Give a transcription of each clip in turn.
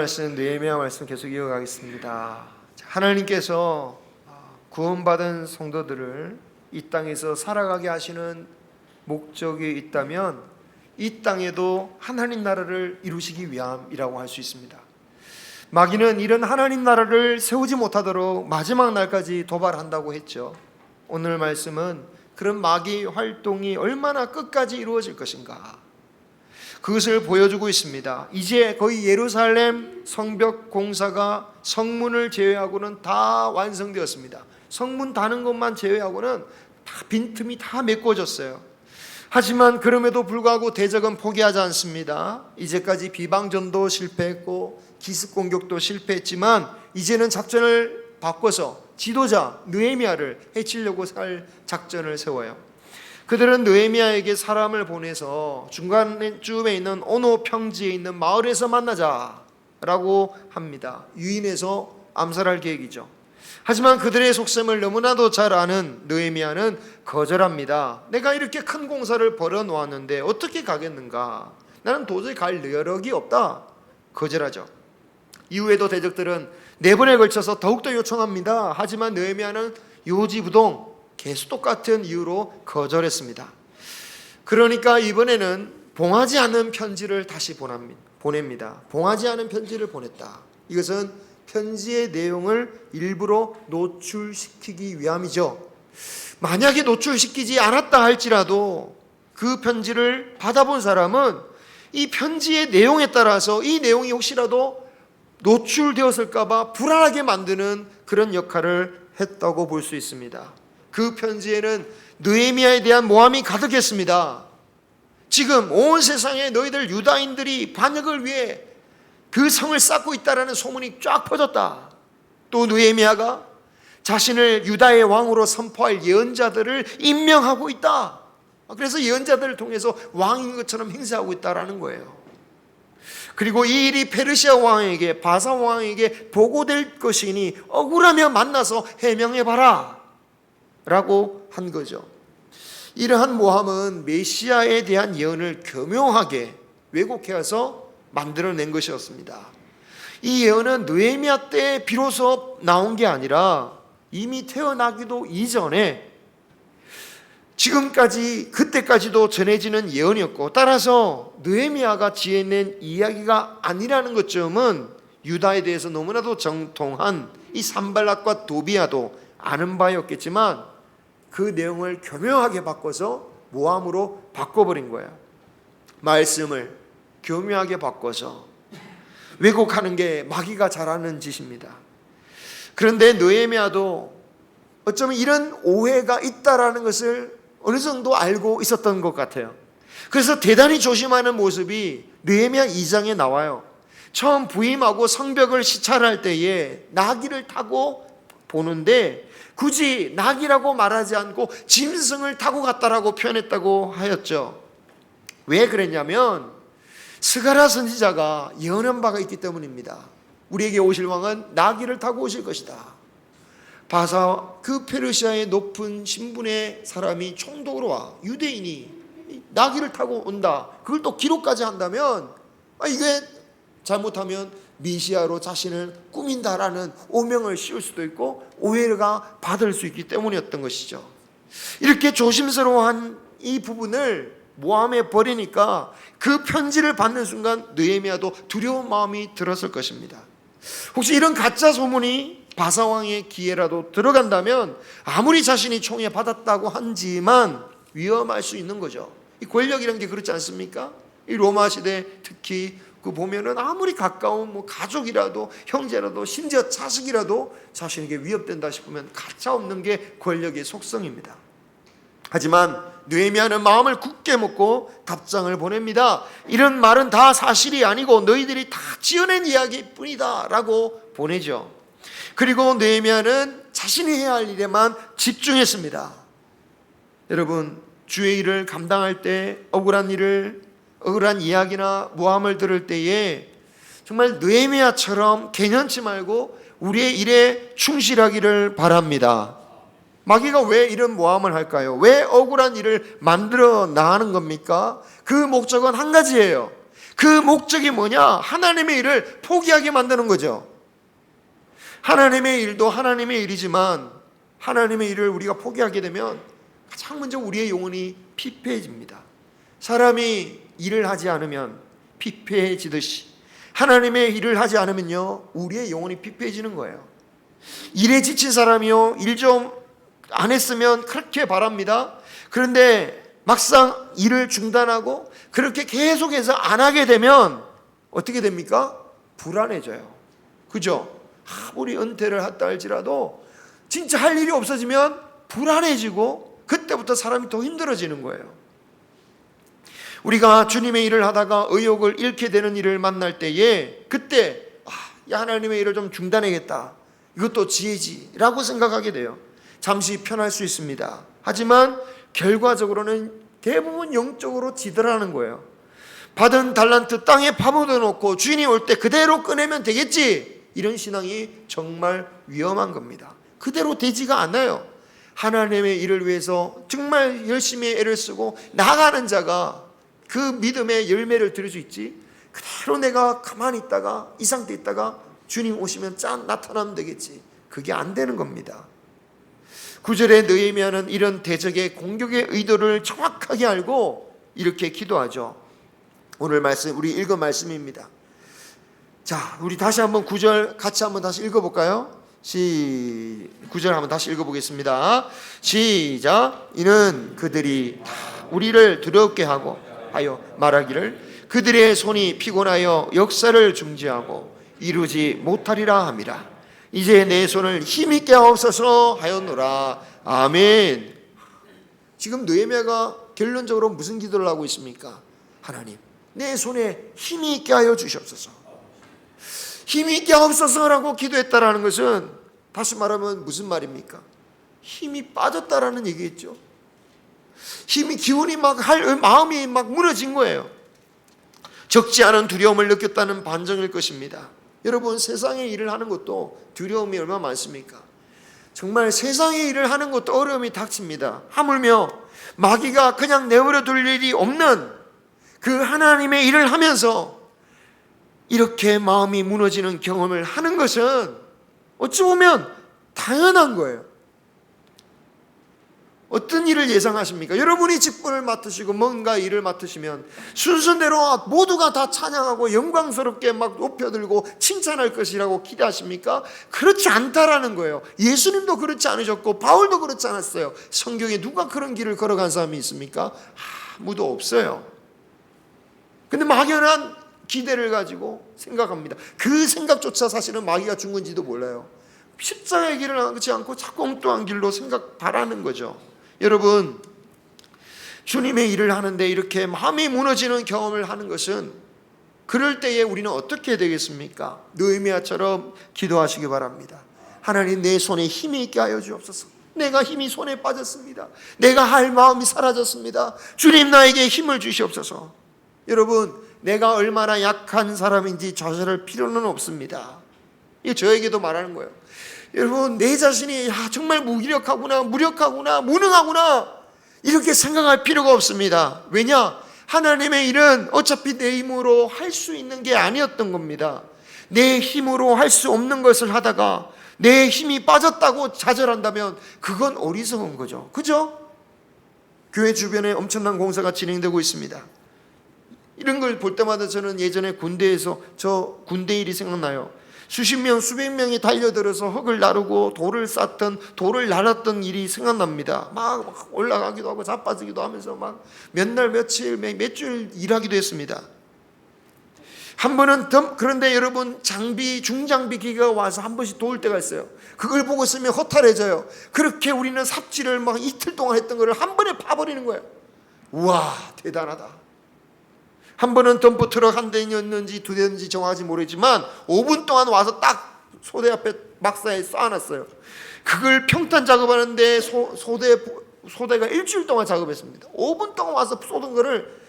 말씀, 느헤미야 말씀 계속 이어가겠습니다. 하나님께서 구원받은 성도들을 이 땅에서 살아가게 하시는 목적이 있다면 이 땅에도 하나님 나라를 이루시기 위함이라고 할 수 있습니다. 마귀는 이런 하나님 나라를 세우지 못하도록 마지막 날까지 도발한다고 했죠. 오늘 말씀은 그런 마귀 활동이 얼마나 끝까지 이루어질 것인가, 그것을 보여주고 있습니다. 이제 거의 예루살렘 성벽 공사가 성문을 제외하고는 다 완성되었습니다. 성문 다는 것만 제외하고는 다 빈틈이 다 메꿔졌어요. 하지만 그럼에도 불구하고 대적은 포기하지 않습니다. 이제까지 비방전도 실패했고 기습 공격도 실패했지만 이제는 작전을 바꿔서 지도자 느헤미야를 해치려고 할 작전을 세워요. 그들은 느헤미야에게 사람을 보내서 중간쯤에 있는 오노 평지에 있는 마을에서 만나자라고 합니다. 유인해서 암살할 계획이죠. 하지만 그들의 속셈을 너무나도 잘 아는 느헤미야는 거절합니다. 내가 이렇게 큰 공사를 벌여놓았는데 어떻게 가겠는가? 나는 도저히 갈 여력이 없다. 거절하죠. 이후에도 대적들은 4번에 걸쳐서 더욱더 요청합니다. 하지만 느헤미야는 요지부동 계속 똑같은 이유로 거절했습니다. 그러니까 이번에는 봉하지 않은 편지를 다시 보냅니다. 봉하지 않은 편지를 보냈다. 이것은 편지의 내용을 일부러 노출시키기 위함이죠. 만약에 노출시키지 않았다 할지라도 그 편지를 받아본 사람은 이 편지의 내용에 따라서 이 내용이 혹시라도 노출되었을까 봐 불안하게 만드는 그런 역할을 했다고 볼 수 있습니다. 그 편지에는 느헤미야에 대한 모함이 가득했습니다. 지금 온 세상에 너희들 유다인들이 반역을 위해 그 성을 쌓고 있다라는 소문이 쫙 퍼졌다. 또 느헤미야가 자신을 유다의 왕으로 선포할 예언자들을 임명하고 있다. 그래서 예언자들을 통해서 왕인 것처럼 행세하고 있다라는 거예요. 그리고 이 일이 페르시아 왕에게, 바사 왕에게 보고될 것이니 억울하며 만나서 해명해봐라 라고 한 거죠. 이러한 모함은 메시아에 대한 예언을 교묘하게 왜곡해서 만들어낸 것이었습니다. 이 예언은 느헤미야 때 비로소 나온 게 아니라 이미 태어나기도 이전에 지금까지, 그때까지도 전해지는 예언이었고, 따라서 느헤미야가 지어낸 이야기가 아니라는 것쯤은 유다에 대해서 너무나도 정통한 이 산발락과 도비야도 아는 바였겠지만 그 내용을 교묘하게 바꿔서 모함으로 바꿔버린 거예요. 말씀을 교묘하게 바꿔서 왜곡하는 게 마귀가 잘하는 짓입니다. 그런데 느헤미야도 어쩌면 이런 오해가 있다라는 것을 어느 정도 알고 있었던 것 같아요. 그래서 대단히 조심하는 모습이 느헤미야 2장에 나와요. 처음 부임하고 성벽을 시찰할 때에 나귀를 타고 보는데 굳이 나귀라고 말하지 않고 짐승을 타고 갔다라고 표현했다고 하였죠. 왜 그랬냐면 스가랴 선지자가 예언한 바가 있기 때문입니다. 우리에게 오실 왕은 나귀를 타고 오실 것이다. 바사, 그 페르시아의 높은 신분의 사람이 총독으로 와, 유대인이 나귀를 타고 온다. 그걸 또 기록까지 한다면 이게 잘못하면 메시아로 자신을 꾸민다라는 오명을 씌울 수도 있고 오해가 받을 수 있기 때문이었던 것이죠. 이렇게 조심스러워한 이 부분을 모함해 버리니까 그 편지를 받는 순간 느헤미야도 두려운 마음이 들었을 것입니다. 혹시 이런 가짜 소문이 바사왕의 귀에라도 들어간다면 아무리 자신이 총에 받았다고 한지만 위험할 수 있는 거죠. 이 권력이란 게 그렇지 않습니까? 이 로마 시대 특히 그 보면은 아무리 가까운 가족이라도 형제라도 심지어 자식이라도 자신에게 위협된다 싶으면 가차 없는 게 권력의 속성입니다. 하지만 느헤미야는 마음을 굳게 먹고 답장을 보냅니다. 이런 말은 다 사실이 아니고 너희들이 다 지어낸 이야기일 뿐이다 라고 보내죠. 그리고 느헤미야는 자신이 해야 할 일에만 집중했습니다. 여러분, 주의 일을 감당할 때 억울한 이야기나 모함을 들을 때에 정말 느헤미야처럼 개념치 말고 우리의 일에 충실하기를 바랍니다. 마귀가 왜 이런 모함을 할까요? 왜 억울한 일을 만들어 나가는 겁니까? 그 목적은 한 가지예요. 그 목적이 뭐냐? 하나님의 일을 포기하게 만드는 거죠. 하나님의 일도 하나님의 일이지만 하나님의 일을 우리가 포기하게 되면 가장 먼저 우리의 영혼이 피폐해집니다. 사람이 일을 하지 않으면 피폐해지듯이 하나님의 일을 하지 않으면요, 우리의 영혼이 피폐해지는 거예요. 일에 지친 사람이요, 일 좀 안 했으면 그렇게 바랍니다. 그런데 막상 일을 중단하고 그렇게 계속해서 안 하게 되면 어떻게 됩니까? 불안해져요. 그죠? 아무리 은퇴를 했다 할지라도 진짜 할 일이 없어지면 불안해지고 그때부터 사람이 더 힘들어지는 거예요. 우리가 주님의 일을 하다가 의욕을 잃게 되는 일을 만날 때에 그때 하나님의 일을 좀 중단해야겠다, 이것도 지혜지라고 생각하게 돼요. 잠시 편할 수 있습니다. 하지만 결과적으로는 대부분 영적으로 지더라는 거예요. 받은 달란트 땅에 파묻어 놓고 주인이 올 때 그대로 꺼내면 되겠지, 이런 신앙이 정말 위험한 겁니다. 그대로 되지가 않아요. 하나님의 일을 위해서 정말 열심히 애를 쓰고 나가는 자가 그 믿음의 열매를 들을 수 있지, 그대로 내가 가만히 있다가 이 상태에 있다가 주님 오시면 짠 나타나면 되겠지, 그게 안 되는 겁니다. 9절에 느헤미야는 이런 대적의 공격의 의도를 정확하게 알고 이렇게 기도하죠. 오늘 말씀, 우리 읽은 말씀입니다. 자, 우리 다시 한번 9절 같이 한번 다시 읽어볼까요? 9절 한번 다시 읽어보겠습니다. 시작. 이는 그들이 다 우리를 두렵게 하고 하여 말하기를 그들의 손이 피곤하여 역사를 중지하고 이루지 못하리라 함이라. 이제 내 손을 힘있게 하옵소서 하였노라. 아멘. 지금 느헤미야가 결론적으로 무슨 기도를 하고 있습니까? 하나님, 내 손에 힘이 있게 하여 주시옵소서. 힘이 있게 하옵소서라고 기도했다라는 것은 다시 말하면 무슨 말입니까? 힘이 빠졌다라는 얘기겠죠. 힘이, 기운이 막 할 마음이 막 무너진 거예요. 적지 않은 두려움을 느꼈다는 반증일 것입니다. 여러분, 세상의 일을 하는 것도 두려움이 얼마나 많습니까? 정말 세상의 일을 하는 것도 어려움이 닥칩니다. 하물며 마귀가 그냥 내버려 둘 일이 없는 그 하나님의 일을 하면서 이렇게 마음이 무너지는 경험을 하는 것은 어찌 보면 당연한 거예요. 어떤 일을 예상하십니까? 여러분이 직분을 맡으시고 뭔가 일을 맡으시면 순서대로 모두가 다 찬양하고 영광스럽게 막 높여들고 칭찬할 것이라고 기대하십니까? 그렇지 않다라는 거예요. 예수님도 그렇지 않으셨고 바울도 그렇지 않았어요. 성경에 누가 그런 길을 걸어간 사람이 있습니까? 아무도 없어요. 근데 막연한 기대를 가지고 생각합니다. 그 생각조차 사실은 마귀가 준 건지도 몰라요. 십자가의 길을 하지 않고 자꾸 엉뚱한 길로 바라는 거죠. 여러분, 주님의 일을 하는데 이렇게 마음이 무너지는 경험을 하는 것은, 그럴 때에 우리는 어떻게 되겠습니까? 느헤미야처럼 기도하시기 바랍니다. 하나님, 내 손에 힘이 있게 하여 주옵소서. 내가 힘이 손에 빠졌습니다. 내가 할 마음이 사라졌습니다. 주님, 나에게 힘을 주시옵소서. 여러분, 내가 얼마나 약한 사람인지 좌절할 필요는 없습니다. 이게 저에게도 말하는 거예요. 여러분, 내 자신이 정말 무기력하구나, 무력하구나, 무능하구나 이렇게 생각할 필요가 없습니다. 왜냐? 하나님의 일은 어차피 내 힘으로 할 수 있는 게 아니었던 겁니다. 내 힘으로 할 수 없는 것을 하다가 내 힘이 빠졌다고 좌절한다면 그건 어리석은 거죠. 그죠? 교회 주변에 엄청난 공사가 진행되고 있습니다. 이런 걸 볼 때마다 저는 예전에 군대에서 저 군대 일이 생각나요. 수십 명, 수백 명이 달려들어서 흙을 나르고 돌을 쌓던, 돌을 날았던 일이 생각납니다. 막 올라가기도 하고 자빠지기도 하면서 막 몇 날, 며칠, 몇 주일 일하기도 했습니다. 한 번은 그런데 여러분, 중장비 기계가 와서 한 번씩 도울 때가 있어요. 그걸 보고 있으면 허탈해져요. 그렇게 우리는 삽질을 막 이틀 동안 했던 거를 한 번에 파버리는 거예요. 우와, 대단하다. 한 번은 덤프 트럭 한 대였는지 두 대였는지 정확하지 모르지만 5분 동안 와서 딱 소대 앞에 막사에 쌓아놨어요. 그걸 평탄 작업하는데 소대가 일주일 동안 작업했습니다. 5분 동안 와서 쏟은 거를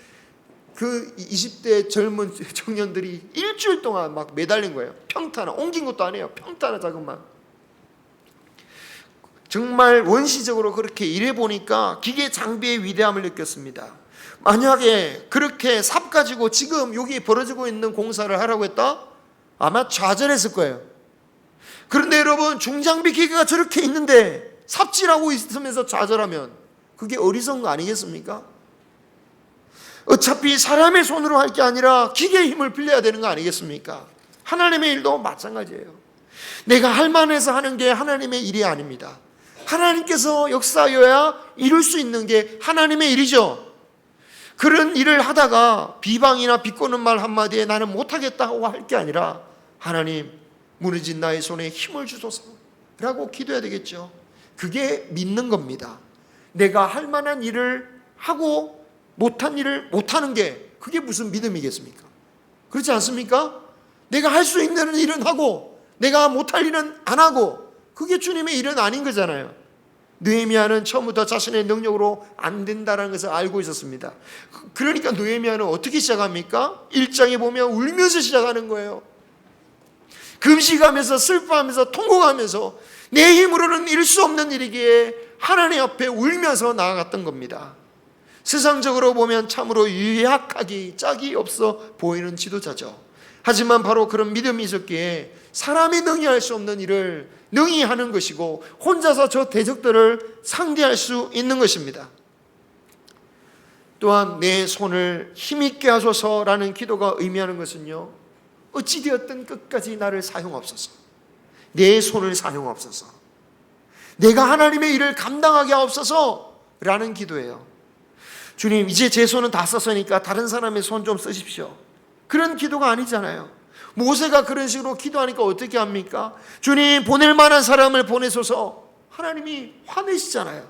그 20대 젊은 청년들이 일주일 동안 막 매달린 거예요. 평탄화, 옮긴 것도 아니에요. 평탄화 작업만. 정말 원시적으로 그렇게 일해보니까 기계 장비의 위대함을 느꼈습니다. 만약에 그렇게 삽 가지고 지금 여기 벌어지고 있는 공사를 하라고 했다? 아마 좌절했을 거예요. 그런데 여러분, 중장비 기계가 저렇게 있는데 삽질하고 있으면서 좌절하면 그게 어리석은 거 아니겠습니까? 어차피 사람의 손으로 할 게 아니라 기계의 힘을 빌려야 되는 거 아니겠습니까? 하나님의 일도 마찬가지예요. 내가 할 만해서 하는 게 하나님의 일이 아닙니다. 하나님께서 역사하여야 이룰 수 있는 게 하나님의 일이죠. 그런 일을 하다가 비방이나 비꼬는 말 한마디에 나는 못하겠다고 할 게 아니라 하나님, 무너진 나의 손에 힘을 주소서 라고 기도해야 되겠죠. 그게 믿는 겁니다. 내가 할 만한 일을 하고 못한 일을 못하는 게 그게 무슨 믿음이겠습니까? 그렇지 않습니까? 내가 할 수 있는 일은 하고 내가 못할 일은 안 하고, 그게 주님의 일은 아닌 거잖아요. 느헤미야는 처음부터 자신의 능력으로 안 된다는 것을 알고 있었습니다. 그러니까 느헤미야는 어떻게 시작합니까? 1장에 보면 울면서 시작하는 거예요. 금식하면서 슬퍼하면서 통곡하면서 내 힘으로는 이룰 수 없는 일이기에 하나님 앞에 울면서 나아갔던 겁니다. 세상적으로 보면 참으로 유약하기 짝이 없어 보이는 지도자죠. 하지만 바로 그런 믿음이 있었기에 사람이 능히 할 수 없는 일을 능히 하는 것이고 혼자서 저 대적들을 상대할 수 있는 것입니다. 또한 내 손을 힘있게 하소서라는 기도가 의미하는 것은요, 어찌되었든 끝까지 나를 사용하옵소서, 내 손을 사용하옵소서, 내가 하나님의 일을 감당하게 하옵소서 라는 기도예요. 주님, 이제 제 손은 다 썼으니까 다른 사람의 손 좀 쓰십시오, 그런 기도가 아니잖아요. 모세가 그런 식으로 기도하니까 어떻게 합니까? 주님, 보낼 만한 사람을 보내소서, 하나님이 화내시잖아요.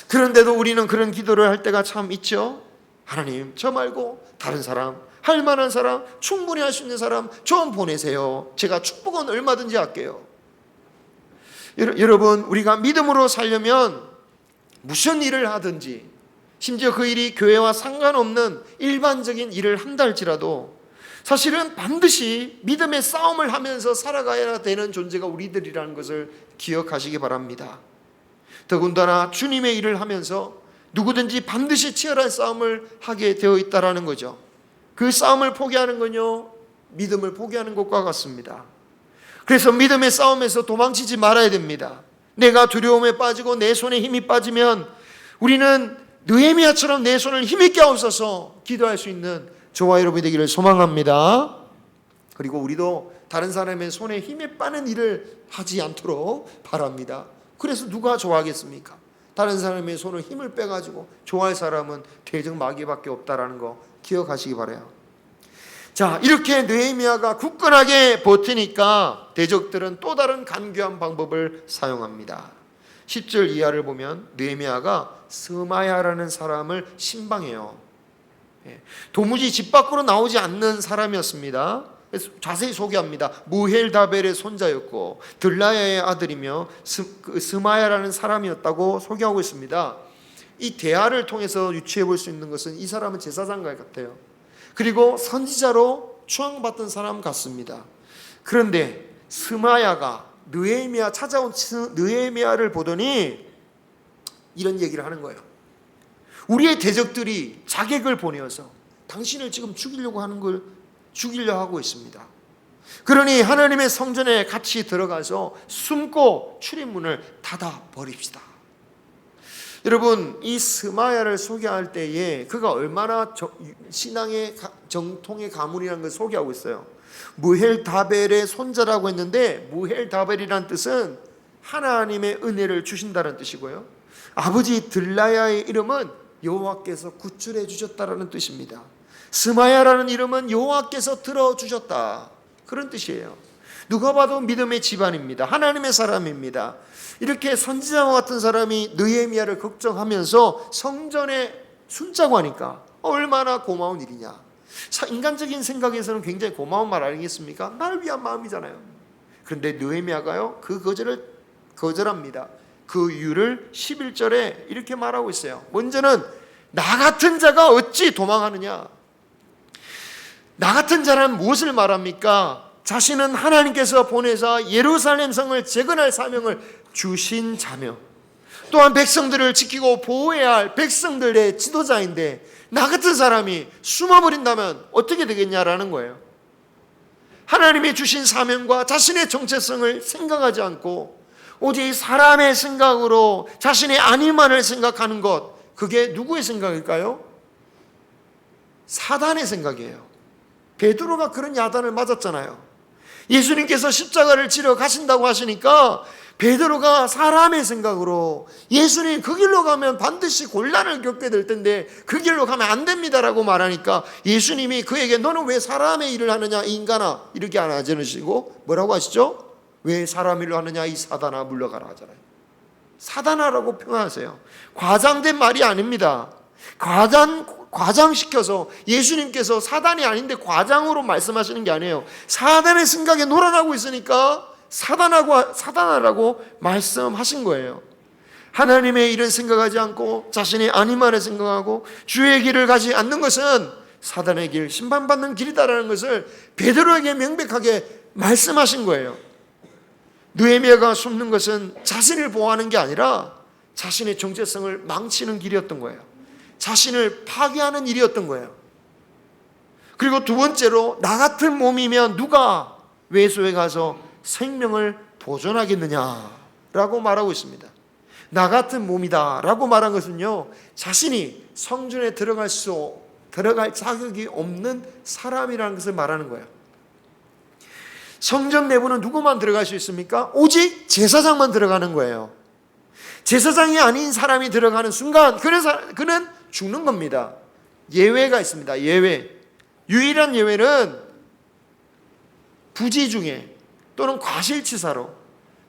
그런데도 우리는 그런 기도를 할 때가 참 있죠. 하나님, 저 말고 다른 사람, 할 만한 사람, 충분히 할 수 있는 사람 좀 보내세요. 제가 축복은 얼마든지 할게요. 여러분, 우리가 믿음으로 살려면 무슨 일을 하든지, 심지어 그 일이 교회와 상관없는 일반적인 일을 한다 할지라도 사실은 반드시 믿음의 싸움을 하면서 살아가야 되는 존재가 우리들이라는 것을 기억하시기 바랍니다. 더군다나 주님의 일을 하면서 누구든지 반드시 치열한 싸움을 하게 되어 있다는 거죠. 그 싸움을 포기하는 건요, 믿음을 포기하는 것과 같습니다. 그래서 믿음의 싸움에서 도망치지 말아야 됩니다. 내가 두려움에 빠지고 내 손에 힘이 빠지면 우리는 느헤미야처럼 내 손을 힘있게 하옵소서 기도할 수 있는 저와 여러분이 되기를 소망합니다. 그리고 우리도 다른 사람의 손에 힘에 빠는 일을 하지 않도록 바랍니다. 그래서 누가 좋아하겠습니까? 다른 사람의 손을 힘을 빼가지고 좋아할 사람은 대적 마귀밖에 없다라는 거 기억하시기 바라요. 자, 이렇게 느헤미야가 굳건하게 버티니까 대적들은 또 다른 간교한 방법을 사용합니다. 10절 이하를 보면 느헤미야가 스마야라는 사람을 신방해요. 도무지 집 밖으로 나오지 않는 사람이었습니다. 그래서 자세히 소개합니다. 무헬다벨의 손자였고 들라야의 아들이며 스마야라는 사람이었다고 소개하고 있습니다. 이 대화를 통해서 유추해 볼 수 있는 것은 이 사람은 제사장과 같아요. 그리고 선지자로 추앙받던 사람 같습니다. 그런데 스마야가 느헤미야 찾아온 느헤미야를 보더니 이런 얘기를 하는 거예요. 우리의 대적들이 자객을 보내어서 당신을 지금 죽이려고 하는 걸 죽이려 하고 있습니다. 그러니 하나님의 성전에 같이 들어가서 숨고 출입문을 닫아 버립시다. 여러분, 이 스마야를 소개할 때에 그가 얼마나 신앙의 정통의 가문이라는 걸 소개하고 있어요. 무헬다벨의 손자라고 했는데 무헬다벨이란 뜻은 하나님의 은혜를 주신다는 뜻이고요, 아버지 들라야의 이름은 여호와께서 구출해 주셨다라는 뜻입니다. 스마야라는 이름은 여호와께서 들어주셨다, 그런 뜻이에요. 누가 봐도 믿음의 집안입니다. 하나님의 사람입니다. 이렇게 선지자와 같은 사람이 느헤미야를 걱정하면서 성전에 숨자고 하니까 얼마나 고마운 일이냐. 인간적인 생각에서는 굉장히 고마운 말 아니겠습니까? 나를 위한 마음이잖아요. 그런데 느헤미야가요, 그 거절합니다. 그 이유를 11절에 이렇게 말하고 있어요. 먼저는 나 같은 자가 어찌 도망하느냐. 나 같은 자는 무엇을 말합니까? 자신은 하나님께서 보내사 예루살렘 성을 재건할 사명을 주신 자며 또한 백성들을 지키고 보호해야 할 백성들의 지도자인데 나 같은 사람이 숨어버린다면 어떻게 되겠냐라는 거예요. 하나님이 주신 사명과 자신의 정체성을 생각하지 않고 오직 사람의 생각으로 자신의 안위만을 생각하는 것, 그게 누구의 생각일까요? 사단의 생각이에요. 베드로가 그런 야단을 맞았잖아요. 예수님께서 십자가를 지러 가신다고 하시니까 베드로가 사람의 생각으로 예수님 그 길로 가면 반드시 곤란을 겪게 될 텐데 그 길로 가면 안 됩니다라고 말하니까 예수님이 그에게 너는 왜 사람의 일을 하느냐 이 인간아 이렇게 안 하시고 뭐라고 하시죠? 왜 사람 일을 하느냐 이 사단아 물러가라 하잖아요. 사단아라고 표현하세요. 과장된 말이 아닙니다. 과장시켜서 예수님께서 사단이 아닌데 과장으로 말씀하시는 게 아니에요. 사단의 생각에 놀아나고 있으니까 사단아라고 말씀하신 거예요. 하나님의 일은 생각하지 않고 자신의 안위만을 생각하고 주의 길을 가지 않는 것은 사단의 길, 심판받는 길이다라는 것을 베드로에게 명백하게 말씀하신 거예요. 느헤미야가 숨는 것은 자신을 보호하는 게 아니라 자신의 정체성을 망치는 길이었던 거예요. 자신을 파괴하는 일이었던 거예요. 그리고 두 번째로 나 같은 몸이면 누가 외소에 가서 생명을 보존하겠느냐라고 말하고 있습니다. 나 같은 몸이다 라고 말한 것은요, 자신이 성전에 들어갈 자격이 없는 사람이라는 것을 말하는 거예요. 성전 내부는 누구만 들어갈 수 있습니까? 오직 제사장만 들어가는 거예요. 제사장이 아닌 사람이 들어가는 순간 그는 죽는 겁니다. 예외가 있습니다. 유일한 예외는 부지 중에 또는 과실치사로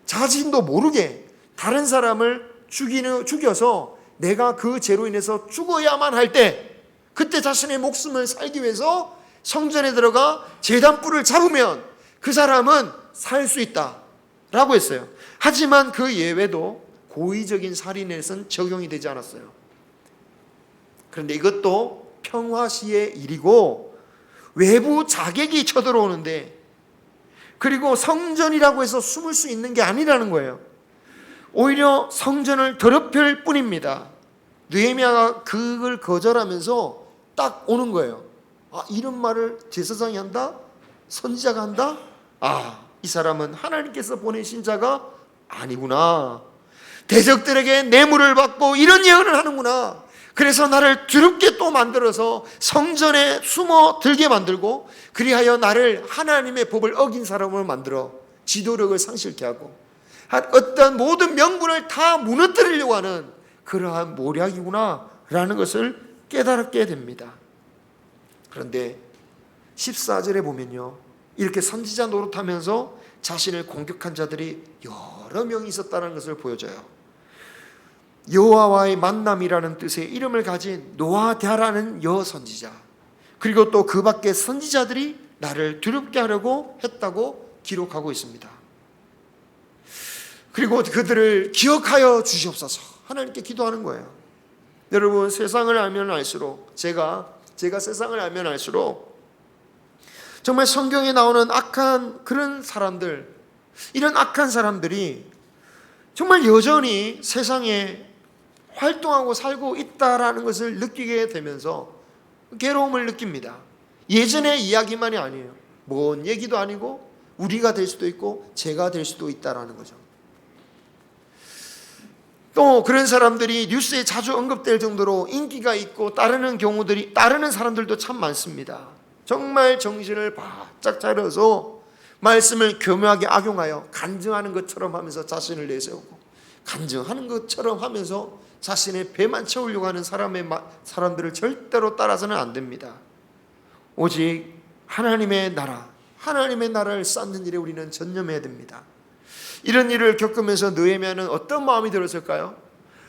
자신도 모르게 다른 사람을 죽여서 내가 그 죄로 인해서 죽어야만 할 때, 그때 자신의 목숨을 살기 위해서 성전에 들어가 제단불을 잡으면 그 사람은 살 수 있다라고 했어요. 하지만 그 예외도 고의적인 살인에선 적용이 되지 않았어요. 그런데 이것도 평화시의 일이고 외부 자객이 쳐들어오는데, 그리고 성전이라고 해서 숨을 수 있는 게 아니라는 거예요. 오히려 성전을 더럽힐 뿐입니다. 느헤미야가 그걸 거절하면서 딱 오는 거예요. 아, 이런 말을 제사장이 한다? 선지자가 한다? 아, 이 사람은 하나님께서 보내신 자가 아니구나. 대적들에게 뇌물을 받고 이런 예언을 하는구나. 그래서 나를 두렵게 또 만들어서 성전에 숨어 들게 만들고, 그리하여 나를 하나님의 법을 어긴 사람으로 만들어 지도력을 상실케 하고 어떤 모든 명분을 다 무너뜨리려고 하는 그러한 모략이구나 라는 것을 깨달게 됩니다. 그런데 14절에 보면요, 이렇게 선지자 노릇하면서 자신을 공격한 자들이 여러 명이 있었다는 것을 보여줘요. 여호와와의 만남이라는 뜻의 이름을 가진 노아디아라는 여선지자, 그리고 또 그 밖에 선지자들이 나를 두렵게 하려고 했다고 기록하고 있습니다. 그리고 그들을 기억하여 주시옵소서 하나님께 기도하는 거예요. 여러분, 세상을 알면 알수록 제가 세상을 알면 알수록 정말 성경에 나오는 악한 그런 사람들, 이런 악한 사람들이 정말 여전히 세상에 활동하고 살고 있다라는 것을 느끼게 되면서 괴로움을 느낍니다. 예전의 이야기만이 아니에요. 먼 얘기도 아니고 우리가 될 수도 있고 제가 될 수도 있다라는 거죠. 또 그런 사람들이 뉴스에 자주 언급될 정도로 인기가 있고 따르는 사람들도 참 많습니다. 정말 정신을 바짝 차려서 말씀을 교묘하게 악용하여 간증하는 것처럼 하면서 자신을 내세우고, 간증하는 것처럼 하면서 자신의 배만 채우려고 하는 사람들을 절대로 따라서는 안 됩니다. 오직 하나님의 나라를 쌓는 일에 우리는 전념해야 됩니다. 이런 일을 겪으면서 느헤미야는 어떤 마음이 들었을까요?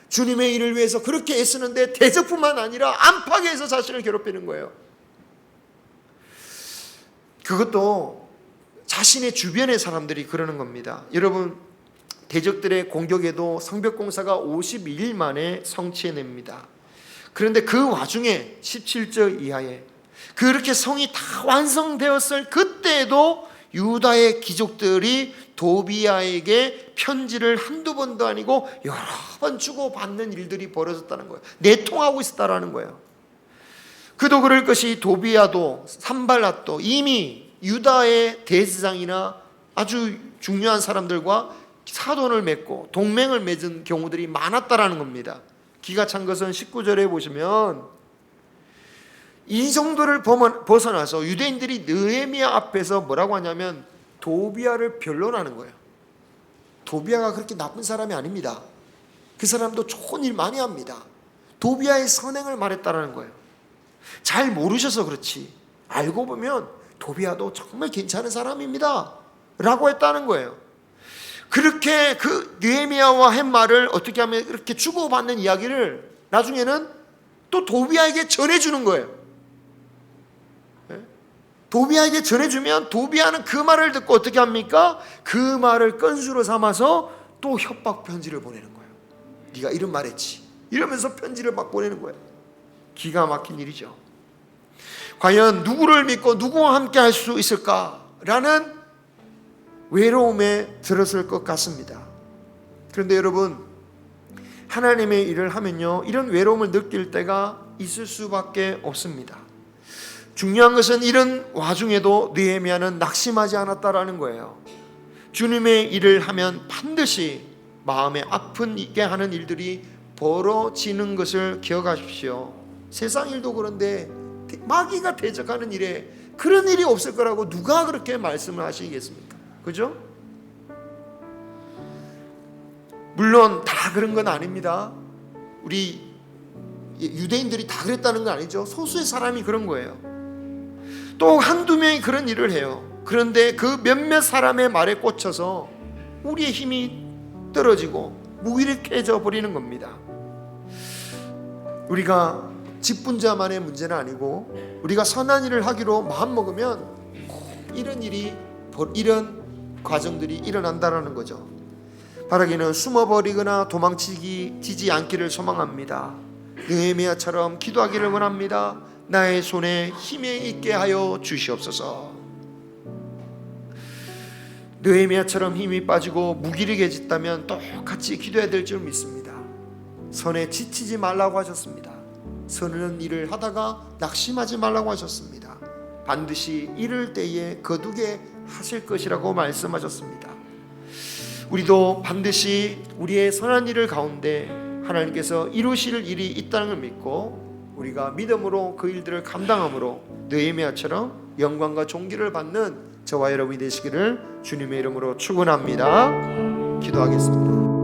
주님의 일을 위해서 그렇게 애쓰는데 대적뿐만 아니라 안팎에서 자신을 괴롭히는 거예요. 그것도 자신의 주변의 사람들이 그러는 겁니다. 여러분, 대적들의 공격에도 성벽공사가 52일 만에 성취해냅니다. 그런데 그 와중에 17절 이하에 그렇게 성이 다 완성되었을 그때에도 유다의 귀족들이 도비야에게 편지를 한두 번도 아니고 여러 번 주고받는 일들이 벌어졌다는 거예요. 내통하고 있었다라는 거예요. 그도 그럴 것이 도비야도 산발랏도 이미 유다의 대제사장이나 아주 중요한 사람들과 사돈을 맺고 동맹을 맺은 경우들이 많았다라는 겁니다. 기가 찬 것은 19절에 보시면 이 정도를 벗어나서 유대인들이 느헤미야 앞에서 뭐라고 하냐면 도비야를 변론하는 거예요. 도비야가 그렇게 나쁜 사람이 아닙니다. 그 사람도 좋은 일 많이 합니다. 도비야의 선행을 말했다라는 거예요. 잘 모르셔서 그렇지 알고 보면 도비야도 정말 괜찮은 사람입니다 라고 했다는 거예요. 그렇게 그 느헤미야와 한 말을 어떻게 하면 이렇게 주고받는 이야기를 나중에는 또 도비야에게 전해주는 거예요. 도비야에게 전해주면 도비야는 그 말을 듣고 어떻게 합니까? 그 말을 건수로 삼아서 또 협박 편지를 보내는 거예요. 네가 이런 말 했지 이러면서 편지를 막 보내는 거예요. 기가 막힌 일이죠. 과연 누구를 믿고 누구와 함께 할 수 있을까라는 외로움에 들었을 것 같습니다. 그런데 여러분, 하나님의 일을 하면요 이런 외로움을 느낄 때가 있을 수밖에 없습니다. 중요한 것은 이런 와중에도 느헤미야는 낙심하지 않았다라는 거예요. 주님의 일을 하면 반드시 마음에 아프게 하는 일들이 벌어지는 것을 기억하십시오. 세상 일도 그런데 마귀가 대적하는 일에 그런 일이 없을 거라고 누가 그렇게 말씀을 하시겠습니까? 그죠? 물론 다 그런 건 아닙니다. 우리 유대인들이 다 그랬다는 건 아니죠. 소수의 사람이 그런 거예요. 또 한두 명이 그런 일을 해요. 그런데 그 몇몇 사람의 말에 꽂혀서 우리의 힘이 떨어지고 무기력해져 버리는 겁니다. 우리가 직분자만의 문제는 아니고 우리가 선한 일을 하기로 마음먹으면 이런 과정들이 일어난다는 거죠. 바라기는 숨어버리거나 도망치지 않기를 소망합니다. 느헤미야처럼 기도하기를 원합니다. 나의 손에 힘이 있게 하여 주시옵소서. 느헤미야처럼 힘이 빠지고 무기력해졌다면 똑같이 기도해야 될 줄 믿습니다. 선에 지치지 말라고 하셨습니다. 선한 일을 하다가 낙심하지 말라고 하셨습니다. 반드시 이를 때에 거두게 하실 것이라고 말씀하셨습니다. 우리도 반드시 우리의 선한 일을 가운데 하나님께서 이루실 일이 있다는 걸 믿고 우리가 믿음으로 그 일들을 감당함으로 느헤미야처럼 영광과 존귀를 받는 저와 여러분이 되시기를 주님의 이름으로 축원합니다. 기도하겠습니다.